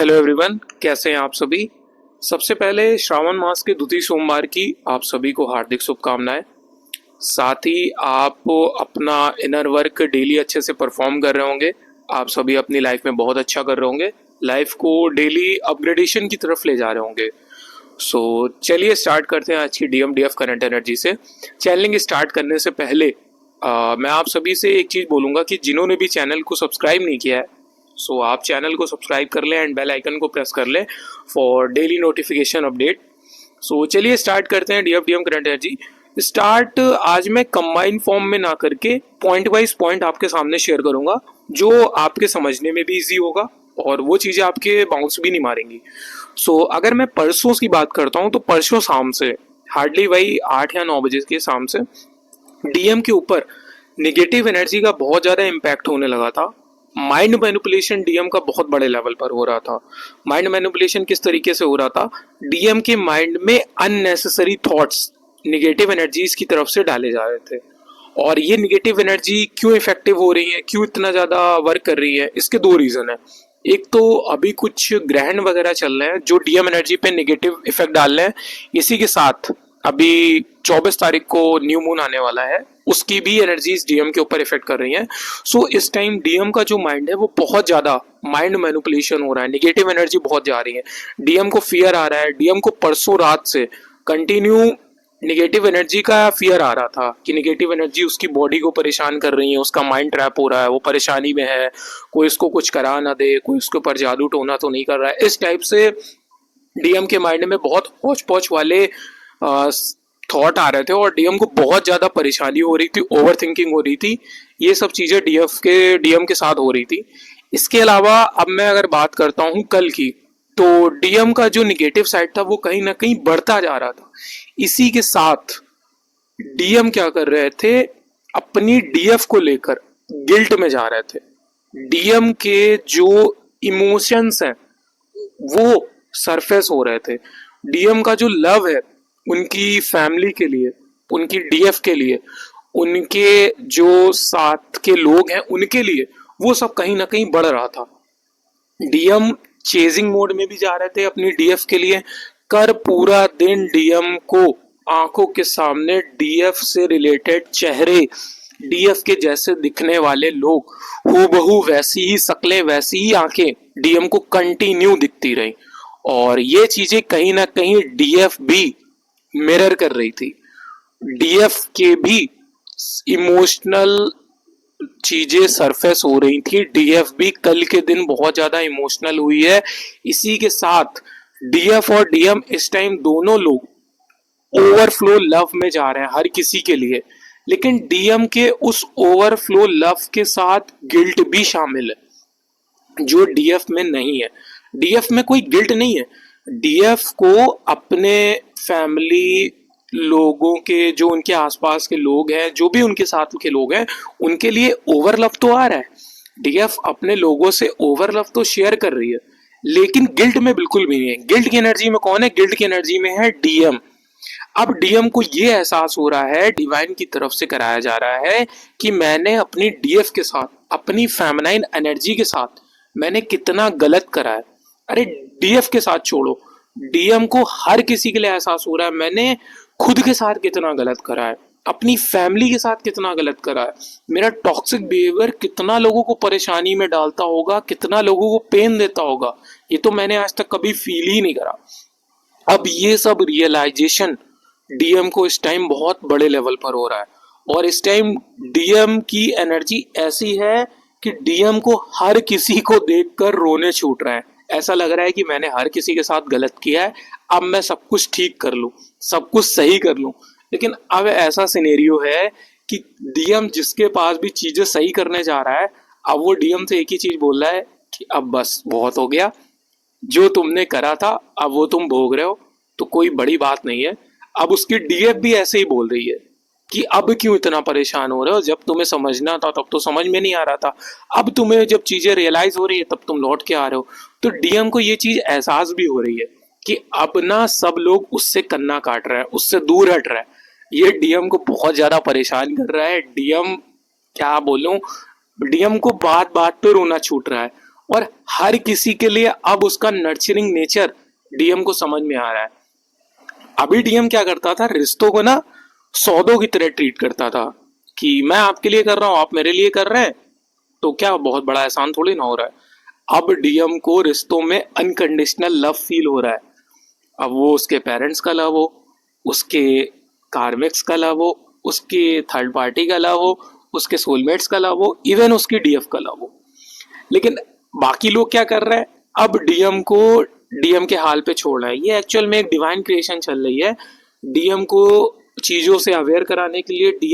Hello everyone, कैसे हैं आप सभी। सबसे पहले श्रावण मास के द्वितीय सोमवार की आप सभी को हार्दिक शुभकामनाएं। साथ ही आप अपना इनर वर्क डेली अच्छे से परफॉर्म कर रहे होंगे। आप सभी अपनी लाइफ में बहुत अच्छा कर रहे होंगे, लाइफ को डेली अपग्रेडेशन की तरफ ले जा रहे होंगे। सो चलिए स्टार्ट करते हैं आज की डीएफ करंट एनर्जी से। चैनलिंग स्टार्ट करने से पहले मैं आप सभी से एक चीज़ बोलूँगा कि जिन्होंने भी चैनल को सब्सक्राइब नहीं किया है, सो आप चैनल को सब्सक्राइब कर लें एंड बेल आइकन को प्रेस कर लें फॉर डेली नोटिफिकेशन अपडेट। सो चलिए स्टार्ट करते हैं डीएम करंट एनर्जी। स्टार्ट आज मैं कंबाइन फॉर्म में ना करके पॉइंट वाइज पॉइंट आपके सामने शेयर करूंगा, जो आपके समझने में भी इजी होगा और वो चीज़ें आपके बाउंस भी नहीं मारेंगी। सो अगर मैं परसों की बात करता हूँ तो परसों शाम से हार्डली वही 8 या 9 बजे के शाम से डीएम के ऊपर निगेटिव एनर्जी का बहुत ज़्यादा इम्पैक्ट होने लगा था। माइंड मैनिपुलेशन डीएम का बहुत बड़े लेवल पर हो रहा था। माइंड मैनिपुलेशन किस तरीके से हो रहा था, डीएम के माइंड में अननेसेसरी थॉट्स निगेटिव एनर्जीज की तरफ से डाले जा रहे थे। और ये निगेटिव एनर्जी क्यों इफेक्टिव हो रही है, क्यों इतना ज़्यादा वर्क कर रही है, इसके दो रीज़न है। एक तो अभी कुछ ग्रहण वगैरह चल रहे हैं जो डीएम एनर्जी पे निगेटिव इफेक्ट डाल रहे हैं। इसी के साथ अभी 24 तारीख को न्यू मून आने वाला है, उसकी भी एनर्जीज डीएम के ऊपर इफेक्ट कर रही हैं। सो इस टाइम डीएम का जो माइंड है वो बहुत ज़्यादा माइंड मैनिपुलेशन हो रहा है, निगेटिव एनर्जी बहुत जा रही है। डीएम को फियर आ रहा है, डीएम को परसों रात से कंटिन्यू निगेटिव एनर्जी का फियर आ रहा था कि निगेटिव एनर्जी उसकी बॉडी को परेशान कर रही है, उसका माइंड ट्रैप हो रहा है, वो परेशानी में है, कोई उसको कुछ करा ना दे, कोई उसके ऊपर जादू टोना तो नहीं कर रहा है। इस टाइप से डीएम के माइंड में बहुत हौच पौच वाले थॉट आ रहे थे और डीएम को बहुत ज़्यादा परेशानी हो रही थी, ओवर थिंकिंग हो रही थी। ये सब चीज़ें डीएम के साथ हो रही थी। इसके अलावा अब मैं अगर बात करता हूँ कल की, तो डीएम का जो निगेटिव साइड था वो कहीं ना कहीं बढ़ता जा रहा था। इसी के साथ डीएम क्या कर रहे थे, अपनी डीएफ को लेकर गिल्ट में जा रहे थे। डीएम के जो इमोशंस हैं वो सरफेस हो रहे थे। डीएम का जो लव है उनकी फैमिली के लिए, उनकी डीएफ के लिए, उनके जो साथ के लोग हैं उनके लिए, वो सब कहीं ना कहीं बढ़ रहा था। डीएम चेजिंग मोड में भी जा रहे थे अपनी डीएफ के लिए। कर पूरा दिन डीएम को आंखों के सामने डीएफ से रिलेटेड चेहरे, डीएफ के जैसे दिखने वाले लोग, हूबहू वैसी ही शक्लें, वैसी ही आंखें डीएम को कंटिन्यू दिखती रही। और ये चीजें कहीं ना कहीं डीएफ भी मिरर कर रही थी। डीएफ के भी इमोशनल चीजें सरफेस हो रही थी। डीएफ भी कल के दिन बहुत ज्यादा इमोशनल हुई है। इसी के साथ डीएफ और डीएम इस टाइम दोनों लोग ओवरफ्लो लव में जा रहे हैं हर किसी के लिए। लेकिन डीएम के उस ओवरफ्लो लव के साथ गिल्ट भी शामिल है जो डीएफ में नहीं है। डीएफ में कोई गिल्ट नहीं है। डीएफ को अपने फैमिली लोगों के, जो उनके आसपास के लोग हैं, जो भी उनके साथ के लोग हैं, उनके लिए ओवर लव तो आ रहा है। डीएफ अपने लोगों से ओवर लव तो शेयर कर रही है, लेकिन गिल्ट में बिल्कुल भी नहीं है। गिल्ट की एनर्जी में कौन है? गिल्ट की एनर्जी में है डीएम। अब डीएम को ये एहसास हो रहा है, डिवाइन की तरफ से कराया जा रहा है कि मैंने अपनी डीएफ के साथ, अपनी फेमिनाइन एनर्जी के साथ मैंने कितना गलत करा है। अरे डीएफ के साथ छोड़ो, डीएम को हर किसी के लिए एहसास हो रहा है मैंने खुद के साथ कितना गलत करा है, अपनी फैमिली के साथ कितना गलत करा है। मेरा टॉक्सिक बिहेवियर कितना लोगों को परेशानी में डालता होगा, कितना लोगों को पेन देता होगा, ये तो मैंने आज तक कभी फील ही नहीं करा। अब ये सब रियलाइजेशन डीएम को इस टाइम बहुत बड़े लेवल पर हो रहा है। और इस टाइम डीएम की एनर्जी ऐसी है कि डीएम को हर किसी को देखकर रोने छूट रहा है। ऐसा लग रहा है कि मैंने हर किसी के साथ गलत किया है, अब मैं सब कुछ ठीक कर लूं, सब कुछ सही कर लूं। लेकिन अब ऐसा सिनेरियो है कि डीएम जिसके पास भी चीजें सही करने जा रहा है, अब वो डीएम से एक ही चीज बोल रहा है कि अब बस बहुत हो गया, जो तुमने करा था अब वो तुम भोग रहे हो, तो कोई बड़ी बात नहीं है। अब उसकी डीएफ भी ऐसे ही बोल रही है कि अब क्यों इतना परेशान हो रहे हो, जब तुम्हें समझना था तब तो समझ में नहीं आ रहा था, अब तुम्हें जब चीजें रियलाइज हो रही है तब तुम लौट के आ रहे हो। तो डीएम को ये चीज एहसास भी हो रही है कि अब ना सब लोग उससे कन्ना काट रहे हैं, उससे दूर हट रहा है। ये डीएम को बहुत ज्यादा परेशान कर रहा है। डीएम क्या बोलूं, डीएम को बात बात पे रोना छूट रहा है। और हर किसी के लिए अब उसका नर्चरिंग नेचर डीएम को समझ में आ रहा है। अभी डीएम क्या करता था, रिश्तों को ना सौदों की तरह ट्रीट करता था कि मैं आपके लिए कर रहा हूं, आप मेरे लिए कर रहे हैं, तो क्या बहुत बड़ा एहसान थोड़ी ना हो रहा है। अब डीएम को रिश्तों में अनकंडीशनल लव फील हो रहा है। अब वो उसके पेरेंट्स का लव हो, उसके कार्मिक्स का लव हो, उसके थर्ड पार्टी का लव हो, उसके सोलमेट्स का लव हो, इवन उसकी डीएफ का लव हो। लेकिन बाकी लोग क्या कर रहे हैं, अब डीएम को डीएम के हाल पे छोड़ रहा है। ये एक्चुअल में एक डिवाइन क्रिएशन चल रही है। डीएम को चीजों से अवेयर कराने के लिए डीएम